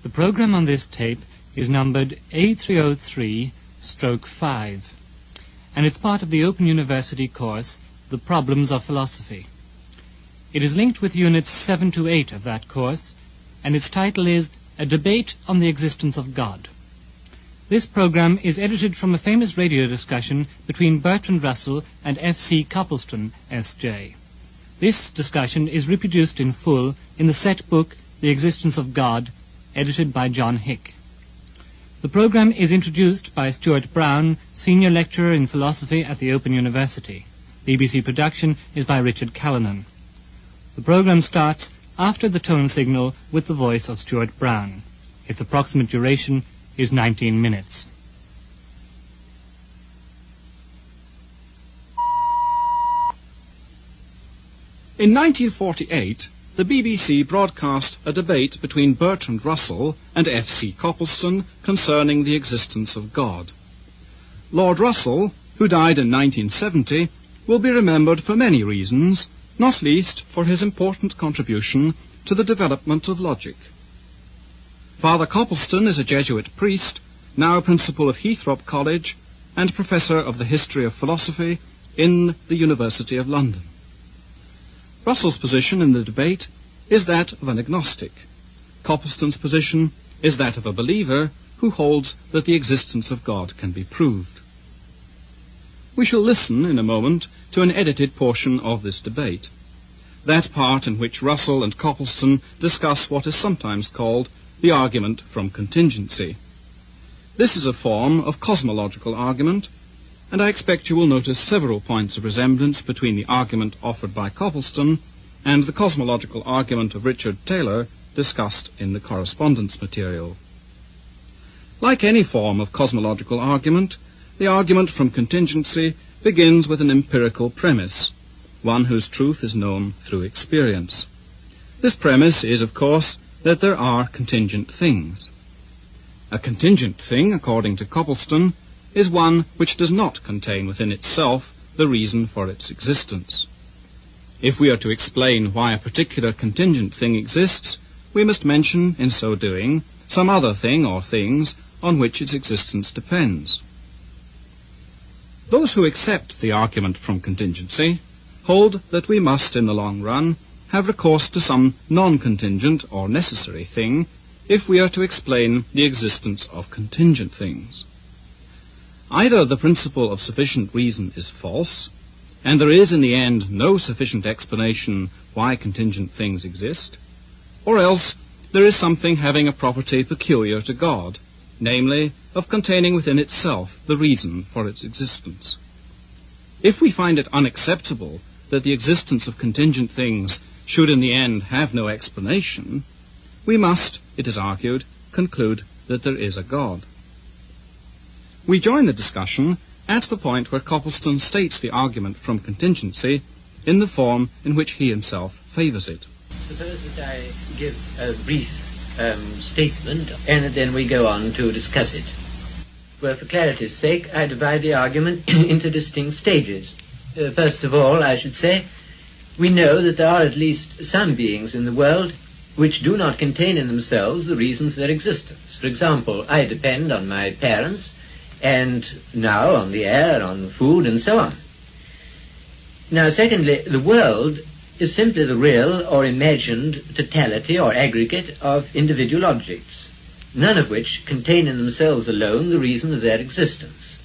The program on this tape is numbered A303/5, and it's part of the Open University course, The Problems of Philosophy. It is linked with Units 7 to 8 of that course, and its title is A Debate on the Existence of God. This program is edited from a famous radio discussion between Bertrand Russell and F.C. Copleston, S.J. This discussion is reproduced in full in the set book The Existence of God, edited by John Hick. The program is introduced by Stuart Brown, Senior Lecturer in Philosophy at the Open University. BBC production is by Richard Callanan. The program starts after the tone signal with the voice of Stuart Brown. Its approximate duration is 19 minutes. In 1948, the BBC broadcast a debate between Bertrand Russell and F.C. Copleston concerning the existence of God. Lord Russell, who died in 1970, will be remembered for many reasons, not least for his important contribution to the development of logic. Father Copleston is a Jesuit priest, now principal of Heathrop College and professor of the history of philosophy in the University of London. Russell's position in the debate is that of an agnostic. Copleston's position is that of a believer who holds that the existence of God can be proved. We shall listen in a moment to an edited portion of this debate, that part in which Russell and Copleston discuss what is sometimes called the argument from contingency. This is a form of cosmological argument, and I expect you will notice several points of resemblance between the argument offered by Copleston and the cosmological argument of Richard Taylor discussed in the correspondence material. Like any form of cosmological argument, the argument from contingency begins with an empirical premise, one whose truth is known through experience. This premise is, of course, that there are contingent things. A contingent thing, according to Copleston, is one which does not contain within itself the reason for its existence. If we are to explain why a particular contingent thing exists, we must mention, in so doing, some other thing or things on which its existence depends. Those who accept the argument from contingency hold that we must, in the long run, have recourse to some non-contingent or necessary thing if we are to explain the existence of contingent things. Either the principle of sufficient reason is false, and there is in the end no sufficient explanation why contingent things exist, or else there is something having a property peculiar to God, namely, of containing within itself the reason for its existence. If we find it unacceptable that the existence of contingent things should in the end have no explanation, we must, it is argued, conclude that there is a God. We join the discussion at the point where Copleston states the argument from contingency in the form in which he himself favours it. Suppose that I give a brief statement and then we go on to discuss it. Well, for clarity's sake, I divide the argument into distinct stages. First of all, I should say, we know that there are at least some beings in the world which do not contain in themselves the reason for their existence. For example, I depend on my parents, and now on the air, on food, and so on. Now, secondly, the world is simply the real or imagined totality or aggregate of individual objects, none of which contain in themselves alone the reason of their existence.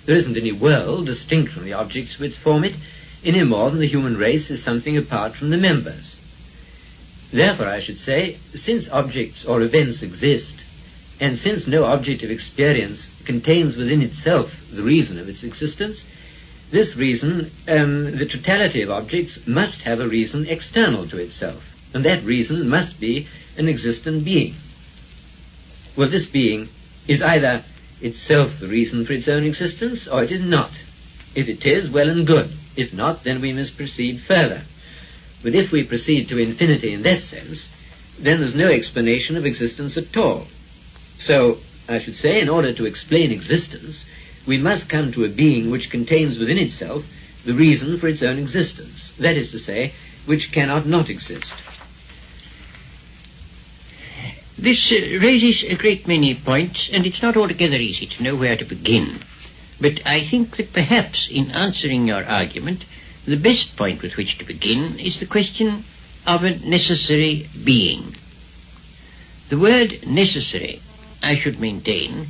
There isn't any world distinct from the objects which form it, any more than the human race is something apart from the members. Therefore, I should say, since objects or events exist, and since no object of experience contains within itself the reason of its existence, this reason, the totality of objects, must have a reason external to itself, and that reason must be an existent being. Well, this being is either itself the reason for its own existence, or it is not. If it is, well and good. If not, then we must proceed further. But if we proceed to infinity in that sense, then there's no explanation of existence at all. So, I should say, in order to explain existence, we must come to a being which contains within itself the reason for its own existence, that is to say, which cannot not exist. This raises a great many points, and it's not altogether easy to know where to begin. But I think that perhaps in answering your argument, the best point with which to begin is the question of a necessary being. The word necessary, I should maintain,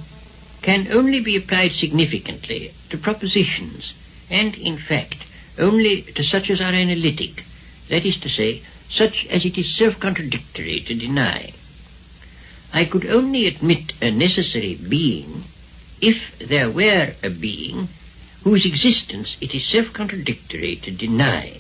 can only be applied significantly to propositions, and, in fact, only to such as are analytic, that is to say, such as it is self-contradictory to deny. I could only admit a necessary being if there were a being whose existence it is self-contradictory to deny.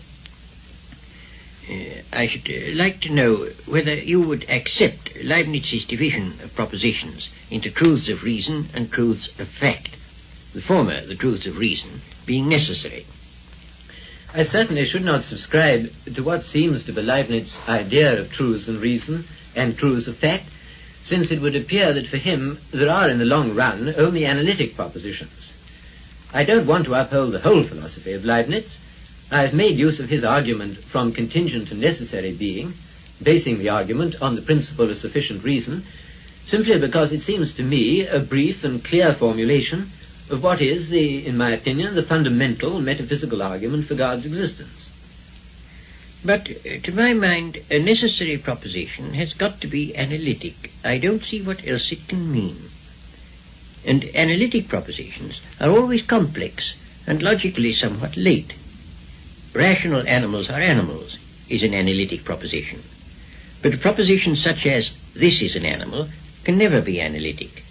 I should like to know whether you would accept Leibniz's division of propositions into truths of reason and truths of fact, the former, the truths of reason, being necessary. I certainly should not subscribe to what seems to be Leibniz's idea of truths of reason and truths of fact, since it would appear that for him there are in the long run only analytic propositions. I don't want to uphold the whole philosophy of Leibniz. I have made use of his argument from contingent to necessary being, basing the argument on the principle of sufficient reason, simply because it seems to me a brief and clear formulation of what is, in my opinion, the fundamental metaphysical argument for God's existence. But, to my mind, a necessary proposition has got to be analytic. I don't see what else it can mean. And analytic propositions are always complex and logically somewhat late. Rational animals are animals is an analytic proposition. But a proposition such as this is an animal can never be analytic.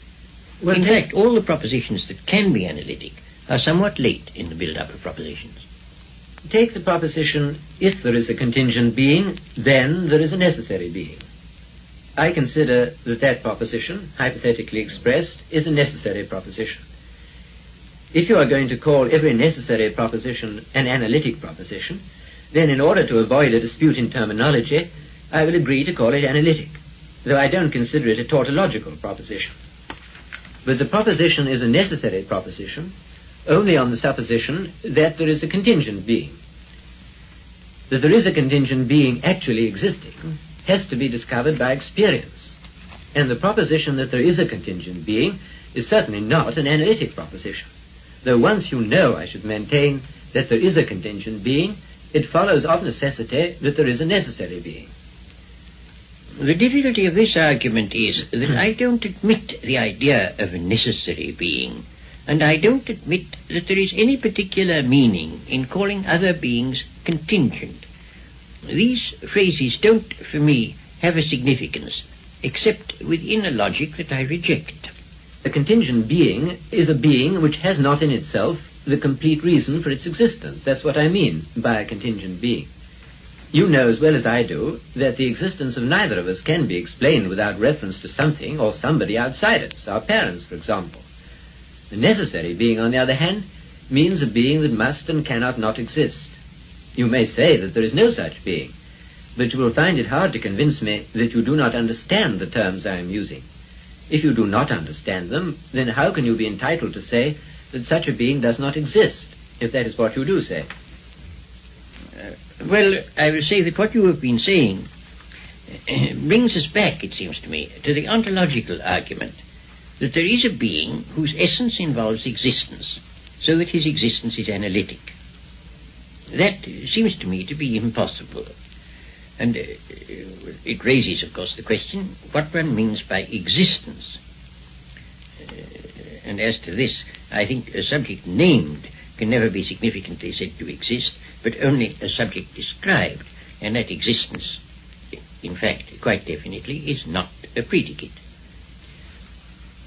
Well, in fact, all the propositions that can be analytic are somewhat late in the build-up of propositions. Take the proposition, if there is a contingent being, then there is a necessary being. I consider that that proposition, hypothetically expressed, is a necessary proposition. If you are going to call every necessary proposition an analytic proposition, then in order to avoid a dispute in terminology, I will agree to call it analytic, though I don't consider it a tautological proposition. But the proposition is a necessary proposition only on the supposition that there is a contingent being. That there is a contingent being actually existing has to be discovered by experience. And the proposition that there is a contingent being is certainly not an analytic proposition. Though once you know, I should maintain, that there is a contingent being, it follows of necessity that there is a necessary being. The difficulty of this argument is that I don't admit the idea of a necessary being, and I don't admit that there is any particular meaning in calling other beings contingent. These phrases don't, for me, have a significance, except within a logic that I reject. A contingent being is a being which has not in itself the complete reason for its existence. That's what I mean by a contingent being. You know as well as I do that the existence of neither of us can be explained without reference to something or somebody outside us, our parents, for example. The necessary being, on the other hand, means a being that must and cannot not exist. You may say that there is no such being, but you will find it hard to convince me that you do not understand the terms I am using. If you do not understand them, then how can you be entitled to say that such a being does not exist, if that is what you do say? Well, I will say that what you have been saying brings us back, it seems to me, to the ontological argument that there is a being whose essence involves existence, so that his existence is analytic. That seems to me to be impossible. And it raises, of course, the question what one means by existence. And as to this, I think a subject named can never be significantly said to exist, but only a subject described, and that existence, in fact, quite definitely, is not a predicate.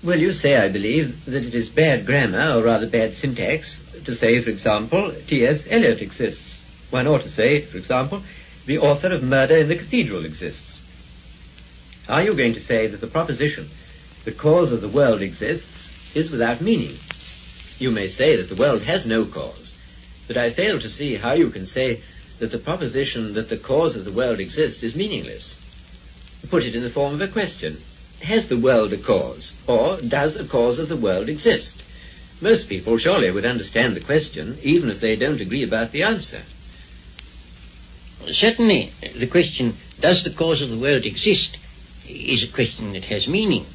Well, you say, I believe, that it is bad grammar, or rather bad syntax, to say, for example, T.S. Eliot exists. One ought to say, for example, the author of Murder in the Cathedral exists. Are you going to say that the proposition, the cause of the world exists, is without meaning? You may say that the world has no cause, but I fail to see how you can say that the proposition that the cause of the world exists is meaningless. Put it in the form of a question. Has the world a cause, or does a cause of the world exist? Most people surely would understand the question, even if they don't agree about the answer. Certainly, the question, does the cause of the world exist, is a question that has meaning.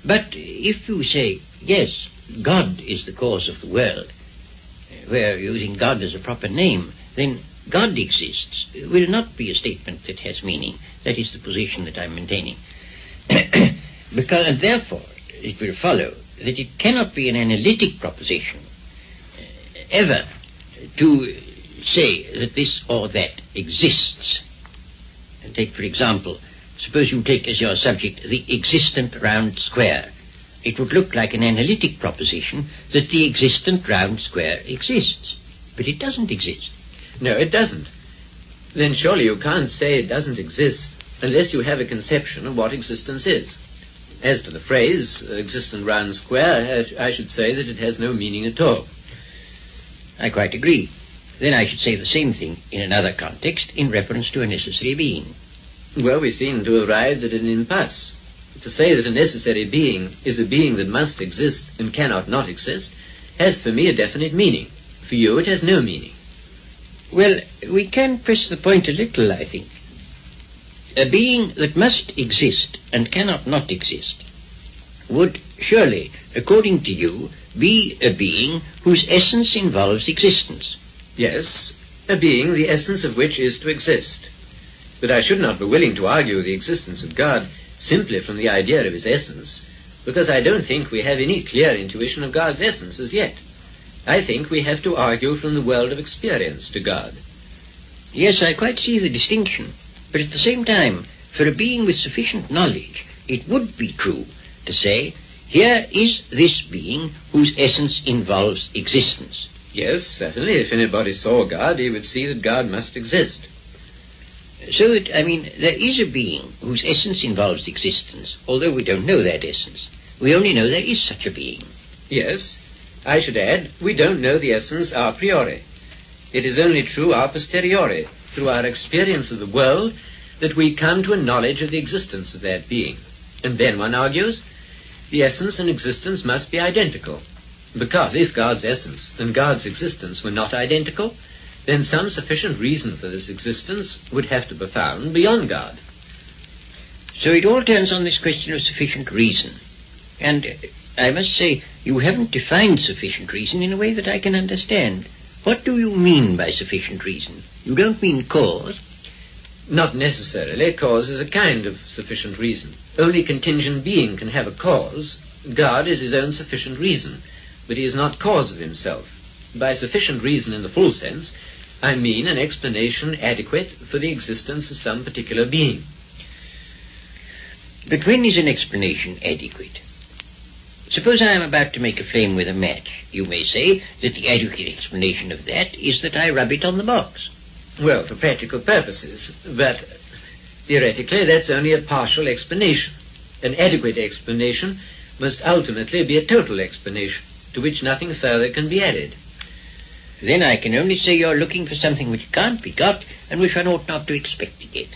But if you say, yes, God is the cause of the world, where using God as a proper name, then God exists will not be a statement that has meaning. That is the position that I'm maintaining. And therefore, it will follow that it cannot be an analytic proposition ever to say that this or that exists. And take, for example, suppose you take as your subject the existent round square. It would look like an analytic proposition that the existent round square exists. But it doesn't exist. No, it doesn't. Then surely you can't say it doesn't exist unless you have a conception of what existence is. As to the phrase, existent round square, I should say that it has no meaning at all. I quite agree. Then I should say the same thing in another context in reference to a necessary being. Well, we seem to have arrived at an impasse. To say that a necessary being is a being that must exist and cannot not exist has for me a definite meaning. For you it has no meaning. Well, we can press the point a little, I think. A being that must exist and cannot not exist would surely, according to you, be a being whose essence involves existence. Yes, a being the essence of which is to exist. But I should not be willing to argue the existence of God simply from the idea of his essence, because I don't think we have any clear intuition of God's essence as yet. I think we have to argue from the world of experience to God. Yes, I quite see the distinction. But at the same time, for a being with sufficient knowledge, it would be true to say, here is this being whose essence involves existence. Yes, certainly. If anybody saw God, he would see that God must exist. So that, there is a being whose essence involves existence, although we don't know that essence. We only know there is such a being. Yes. I should add, we don't know the essence a priori. It is only true a posteriori, through our experience of the world, that we come to a knowledge of the existence of that being. And then, one argues, the essence and existence must be identical. Because if God's essence and God's existence were not identical, then some sufficient reason for this existence would have to be found beyond God. So it all turns on this question of sufficient reason. And I must say, you haven't defined sufficient reason in a way that I can understand. What do you mean by sufficient reason? You don't mean cause? Not necessarily. Cause is a kind of sufficient reason. Only contingent being can have a cause. God is his own sufficient reason, but he is not cause of himself. By sufficient reason in the full sense, I mean an explanation adequate for the existence of some particular being. But when is an explanation adequate? Suppose I am about to make a flame with a match. You may say that the adequate explanation of that is that I rub it on the box. Well, for practical purposes, but theoretically that's only a partial explanation. An adequate explanation must ultimately be a total explanation, to which nothing further can be added. Then I can only say you're looking for something which can't be got and which one ought not to expect to get.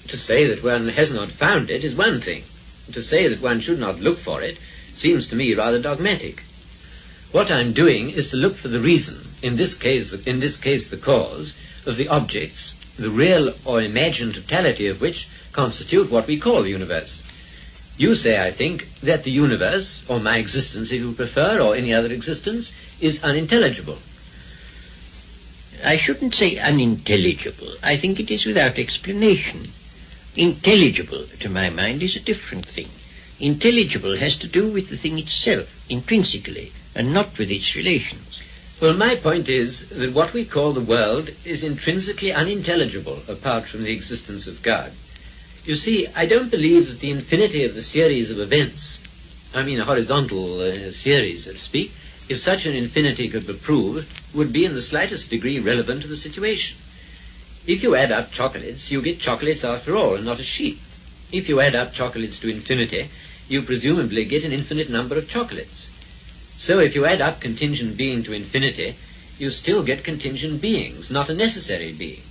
To say that one has not found it is one thing. To say that one should not look for it seems to me rather dogmatic. What I'm doing is to look for the reason, in this case the cause, of the objects, the real or imagined totality of which constitute what we call the universe. You say, I think, that the universe, or my existence if you prefer, or any other existence, is unintelligible. I shouldn't say unintelligible. I think it is without explanation. Intelligible, to my mind, is a different thing. Intelligible has to do with the thing itself, intrinsically, and not with its relations. Well, my point is that what we call the world is intrinsically unintelligible apart from the existence of God. You see, I don't believe that the infinity of the series of events, a horizontal series, so to speak, if such an infinity could be proved, would be in the slightest degree relevant to the situation. If you add up chocolates, you get chocolates after all, and not a sheep. If you add up chocolates to infinity, you presumably get an infinite number of chocolates. So if you add up contingent being to infinity, you still get contingent beings, not a necessary being.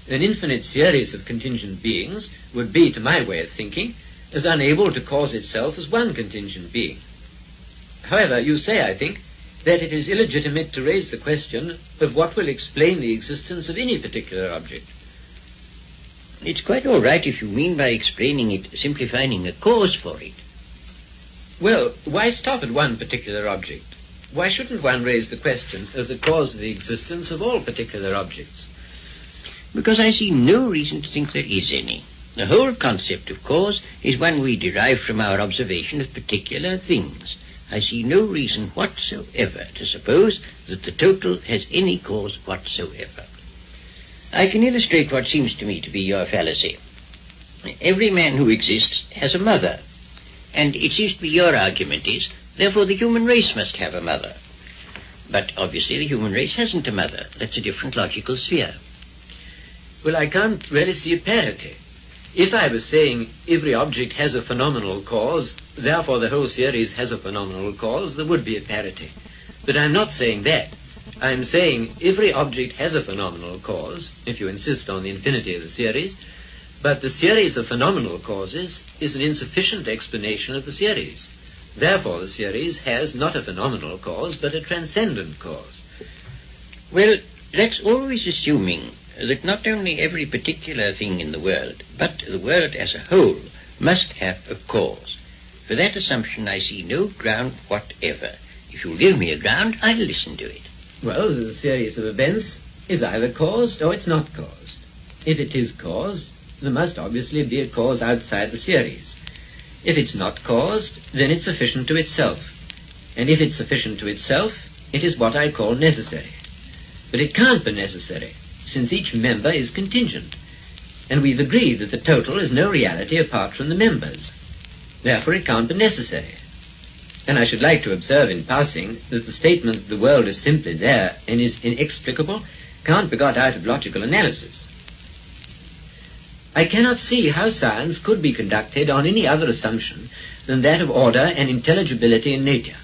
An infinite series of contingent beings would be, to my way of thinking, as unable to cause itself as one contingent being. However, you say, I think, that it is illegitimate to raise the question of what will explain the existence of any particular object. It's quite all right if you mean by explaining it simply finding a cause for it. Well, why stop at one particular object? Why shouldn't one raise the question of the cause of the existence of all particular objects? Because I see no reason to think there is any. The whole concept of cause is one we derive from our observation of particular things. I see no reason whatsoever to suppose that the total has any cause whatsoever. I can illustrate what seems to me to be your fallacy. Every man who exists has a mother, and it seems to be your argument is, therefore the human race must have a mother. But obviously the human race hasn't a mother. That's a different logical sphere. Well, I can't really see a parity. If I was saying every object has a phenomenal cause, therefore the whole series has a phenomenal cause, there would be a parity. But I'm not saying that. I'm saying every object has a phenomenal cause, if you insist on the infinity of the series, but the series of phenomenal causes is an insufficient explanation of the series. Therefore the series has not a phenomenal cause, but a transcendent cause. Well, that's always assuming that not only every particular thing in the world, but the world as a whole, must have a cause. For that assumption I see no ground whatever. If you'll give me a ground, I'll listen to it. Well, the series of events is either caused or it's not caused. If it is caused, there must obviously be a cause outside the series. If it's not caused, then it's sufficient to itself. And if it's sufficient to itself, it is what I call necessary. But it can't be necessary, since each member is contingent. And we've agreed that the total is no reality apart from the members. Therefore it can't be necessary. And I should like to observe in passing that the statement that the world is simply there and is inexplicable can't be got out of logical analysis. I cannot see how science could be conducted on any other assumption than that of order and intelligibility in nature.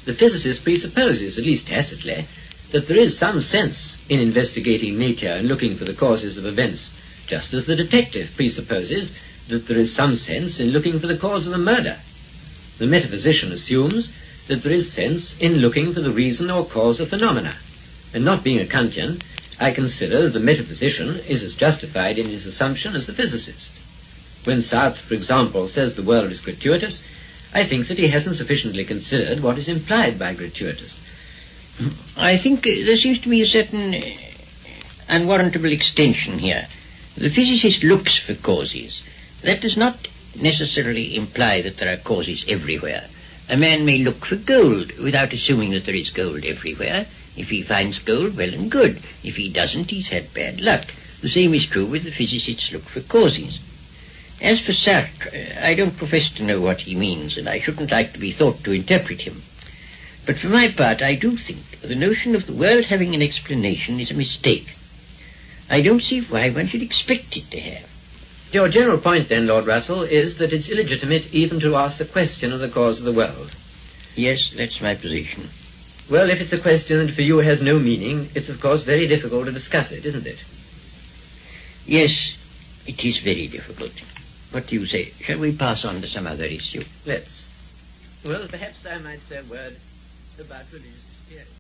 The physicist presupposes, at least tacitly, that there is some sense in investigating nature and looking for the causes of events, just as the detective presupposes that there is some sense in looking for the cause of a murder. The metaphysician assumes that there is sense in looking for the reason or cause of phenomena, and not being a Kantian, I consider that the metaphysician is as justified in his assumption as the physicist. When Sartre, for example, says the world is gratuitous, I think that he hasn't sufficiently considered what is implied by gratuitous. I think there seems to be a certain unwarrantable extension here. The physicist looks for causes. That does not necessarily imply that there are causes everywhere. A man may look for gold without assuming that there is gold everywhere. If he finds gold, well and good. If he doesn't, he's had bad luck. The same is true with the physicists look for causes. As for Sartre, I don't profess to know what he means, and I shouldn't like to be thought to interpret him. But for my part, I do think the notion of the world having an explanation is a mistake. I don't see why one should expect it to have. Your general point, then, Lord Russell, is that it's illegitimate even to ask the question of the cause of the world. Yes, that's my position. Well, if it's a question that for you has no meaning, it's of course very difficult to discuss it, isn't it? Yes, it is very difficult. What do you say? Shall we pass on to some other issue? Let's. Well, perhaps I might say a word about religious experience.